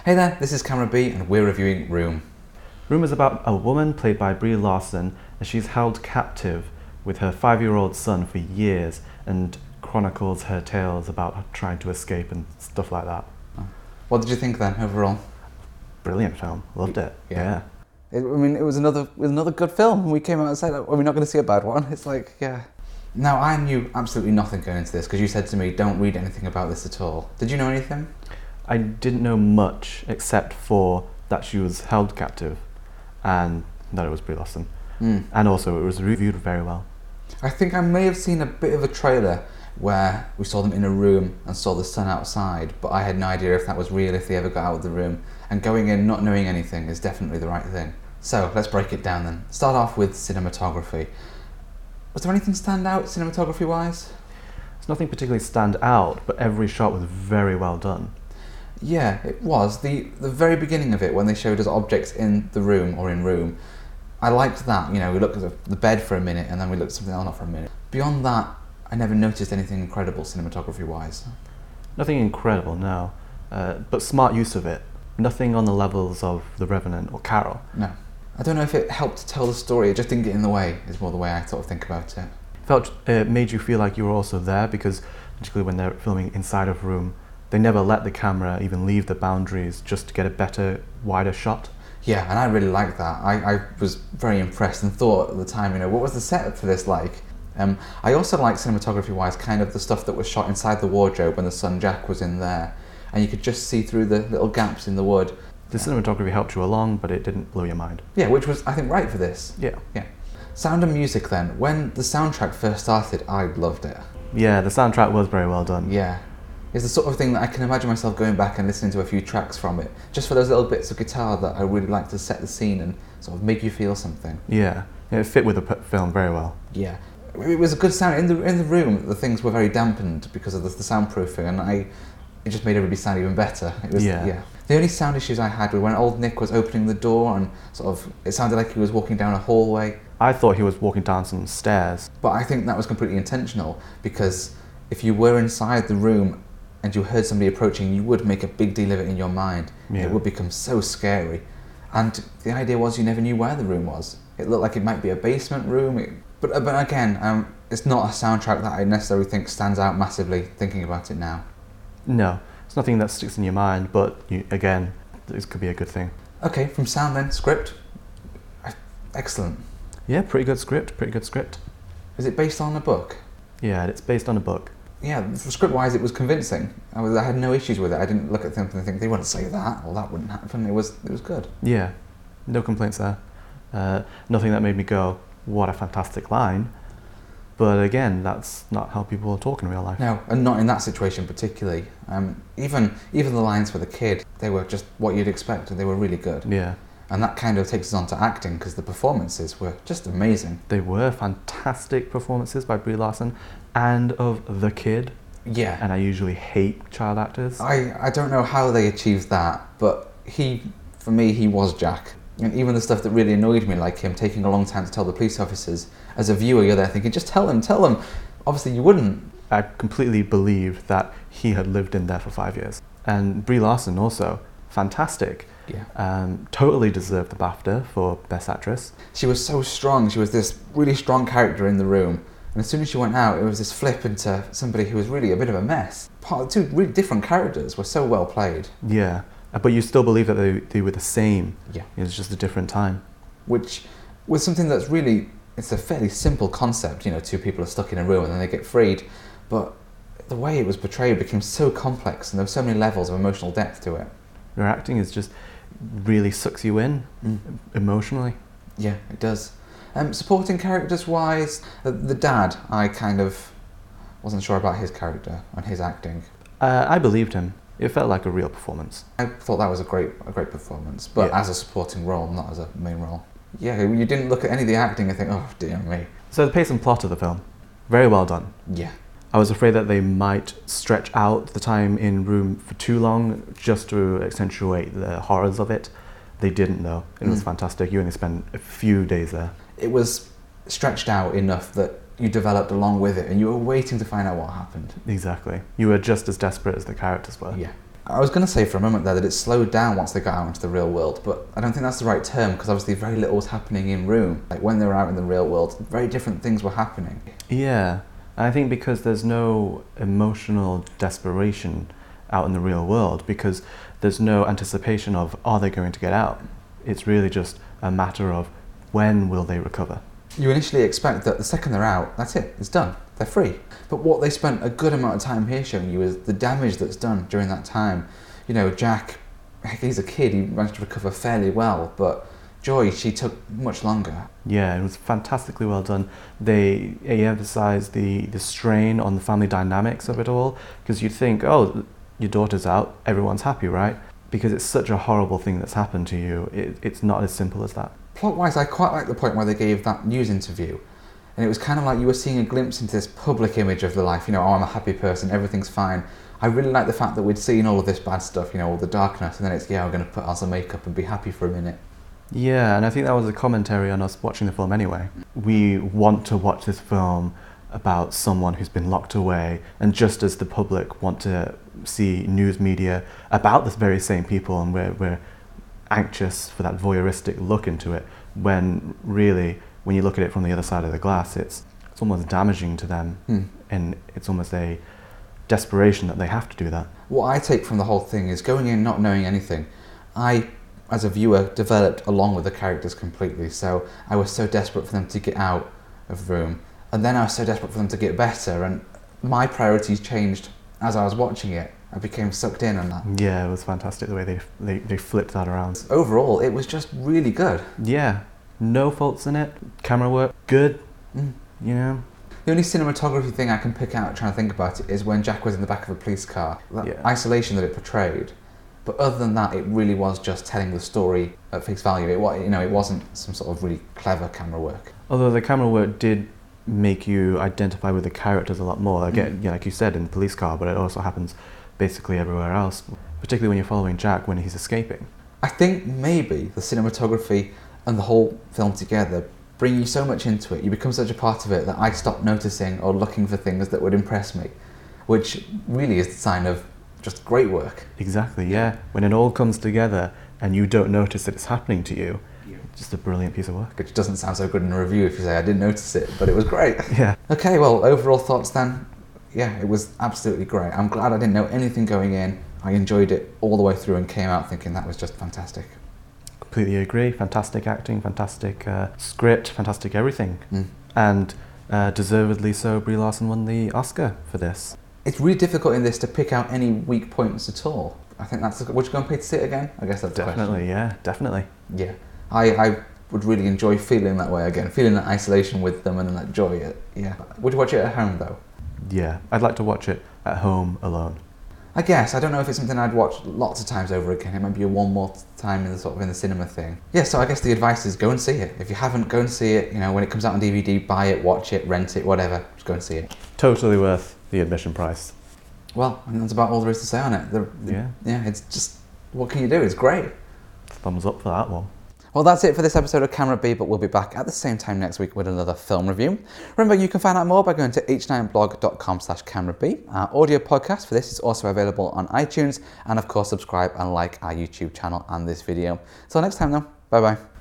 Hey there, this is Camera B and we're reviewing Room. Room is about a woman played by Brie Larson, and she's held captive with her 5-year-old son for years and chronicles her tales about her trying to escape and stuff like that. What did you think then, overall? Brilliant film, loved it. Yeah. It was another good film. We came out and said, are we not going to see a bad one? It's like, yeah. Now, I knew absolutely nothing going into this because you said to me, don't read anything about this at all. Did you know anything? I didn't know much except for that she was held captive and that it was Brie Larson. And also it was reviewed very well. I think I may have seen a bit of a trailer where we saw them in a room and saw the sun outside, but I had no idea if that was real, if they ever got out of the room. And going in not knowing anything is definitely the right thing. So let's break it down then. Start off with cinematography. Was there anything stand out cinematography wise? There's nothing particularly stand out, but every shot was very well done. Yeah, it was. The very beginning of it, when they showed us objects in the room or in room, I liked that. You know, we looked at the bed for a minute and then we looked at something else not for a minute. Beyond that, I never noticed anything incredible cinematography wise. Nothing incredible, no. But smart use of it. Nothing on the levels of The Revenant or Carol. No. I don't know if it helped to tell the story, it just didn't get in the way, is more the way I sort of think about it. Felt it made you feel like you were also there, because particularly when they're filming inside of a room, they never let the camera even leave the boundaries just to get a better, wider shot. Yeah, and I really liked that. I was very impressed and thought at the time, you know, what was the setup for this like? I also liked cinematography-wise kind of the stuff that was shot inside the wardrobe when the son Jack was in there, and you could just see through the little gaps in the wood. The cinematography helped you along, but it didn't blow your mind. Yeah, which was, I think, right for this. Yeah. Sound and music then. When the soundtrack first started, I loved it. Yeah, the soundtrack was very well done. Yeah. It's the sort of thing that I can imagine myself going back and listening to a few tracks from it, just for those little bits of guitar that I really like to set the scene and sort of make you feel something. Yeah, it fit with the film very well. Yeah. It was a good sound. In the room, the things were very dampened because of the soundproofing, and it just made everybody sound even better. It was, yeah. The only sound issues I had were when old Nick was opening the door and sort of, it sounded like he was walking down a hallway. I thought he was walking down some stairs. But I think that was completely intentional, because if you were inside the room and you heard somebody approaching, you would make a big deal of it in your mind. Yeah. It would become so scary. And the idea was you never knew where the room was. It looked like it might be a basement room. But again, it's not a soundtrack that I necessarily think stands out massively thinking about it now. No, it's nothing that sticks in your mind, but again, this could be a good thing. Okay, from sound then, script. Excellent. Yeah, pretty good script. Is it based on a book? Yeah, it's based on a book. Yeah, script-wise it was convincing. I had no issues with it. I didn't look at things and think, they wouldn't say that, or that wouldn't happen. It was good. Yeah, no complaints there. Nothing that made me go, what a fantastic line. But again, that's not how people talk in real life. No, and not in that situation particularly. Even the lines for the kid, they were just what you'd expect, and they were really good. Yeah. And that kind of takes us on to acting, because the performances were just amazing. They were fantastic performances by Brie Larson and of the kid. Yeah. And I usually hate child actors. I don't know how they achieved that, but for me, he was Jack. And even the stuff that really annoyed me, like him taking a long time to tell the police officers, as a viewer, you're there thinking, just tell him. Obviously, you wouldn't. I completely believed that he had lived in there for 5 years. And Brie Larson also, fantastic. Yeah. Totally deserved the BAFTA for Best Actress. She was so strong. She was this really strong character in the room. And as soon as she went out, it was this flip into somebody who was really a bit of a mess. Two really different characters were so well played. Yeah. But you still believe that they were the same. Yeah. It was just a different time. Which was something that's really, it's a fairly simple concept, you know, two people are stuck in a room and then they get freed. But the way it was portrayed became so complex and there were so many levels of emotional depth to it. Your acting is just really sucks you in emotionally. Yeah, it does. Supporting characters wise, the dad, I kind of wasn't sure about his character and his acting. I believed him. It felt like a real performance. I thought that was a great performance, but yeah. As a supporting role, not as a main role. Yeah, you didn't look at any of the acting and think, oh dear me. So the pace and plot of the film, very well done. Yeah. I was afraid that they might stretch out the time in room for too long just to accentuate the horrors of it. They didn't though. It was fantastic. You only spent a few days there. It was stretched out enough that you developed along with it and you were waiting to find out what happened. Exactly. You were just as desperate as the characters were. Yeah. I was going to say for a moment there that it slowed down once they got out into the real world, but I don't think that's the right term, because obviously very little was happening in room. Like when they were out in the real world, very different things were happening. Yeah, and I think because there's no emotional desperation out in the real world, because there's no anticipation of, are they going to get out? It's really just a matter of when will they recover. You initially expect that the second they're out, that's it, it's done, they're free. But what they spent a good amount of time here showing you is the damage that's done during that time. You know, Jack, he's a kid, he managed to recover fairly well, but Joy, she took much longer. Yeah, it was fantastically well done. They emphasised the strain on the family dynamics of it all, because you'd think, oh, your daughter's out, everyone's happy, right? Because it's such a horrible thing that's happened to you, it's not as simple as that. Plot-wise, I quite like the point where they gave that news interview, and it was kind of like you were seeing a glimpse into this public image of the life, you know, oh, I'm a happy person, everything's fine. I really like the fact that we'd seen all of this bad stuff, you know, all the darkness, and then it's, yeah, we're going to put on some makeup and be happy for a minute. Yeah, and I think that was a commentary on us watching the film anyway. We want to watch this film about someone who's been locked away, and just as the public want to see news media about the very same people, and we're anxious for that voyeuristic look into it, when really, when you look at it from the other side of the glass, it's almost damaging to them, and it's almost a desperation that they have to do that. What I take from the whole thing is going in not knowing anything. I, as a viewer, developed along with the characters completely, so I was so desperate for them to get out of the room, and then I was so desperate for them to get better, and my priorities changed as I was watching it. I became sucked in on that. Yeah, it was fantastic the way they flipped that around. Overall, it was just really good. Yeah, no faults in it. Camera work, good, you know. The only cinematography thing I can pick out trying to think about it is when Jack was in the back of a police car. That isolation that it portrayed. But other than that, it really was just telling the story at face value. It wasn't some sort of really clever camera work. Although the camera work did make you identify with the characters a lot more. Again, like you said, in the police car, but it also happens basically everywhere else, particularly when you're following Jack when he's escaping. I think maybe the cinematography and the whole film together bring you so much into it, you become such a part of it, that I stopped noticing or looking for things that would impress me, which really is the sign of just great work. Exactly, yeah. When it all comes together and you don't notice that it's happening to you, just a brilliant piece of work. Which doesn't sound so good in a review if you say I didn't notice it, but it was great. Yeah. Okay, well, overall thoughts then? Yeah, it was absolutely great. I'm glad I didn't know anything going in. I enjoyed it all the way through and came out thinking that was just fantastic. Completely agree. Fantastic acting, fantastic script, fantastic everything. And deservedly so, Brie Larson won the Oscar for this. It's really difficult in this to pick out any weak points at all. I think that's... Would you go and pay to see it again? I guess that's the question. Definitely, yeah, definitely. Yeah. I would really enjoy feeling that way again, feeling that isolation with them and then that joy. Yeah. Would you watch it at home though? Yeah, I'd like to watch it at home alone. I guess. I don't know if it's something I'd watch lots of times over again. It might be a one more time in the cinema thing. Yeah, so I guess the advice is go and see it. If you haven't, go and see it. You know, when it comes out on DVD, buy it, watch it, rent it, whatever. Just go and see it. Totally worth the admission price. Well, and that's about all there is to say on it. Yeah, it's just, what can you do? It's great. Thumbs up for that one. Well, that's it for this episode of Camera B, but we'll be back at the same time next week with another film review. Remember, you can find out more by going to h9blog.com/CameraB. Our audio podcast for this is also available on iTunes, and of course, subscribe and like our YouTube channel and this video. Until next time, though, bye-bye.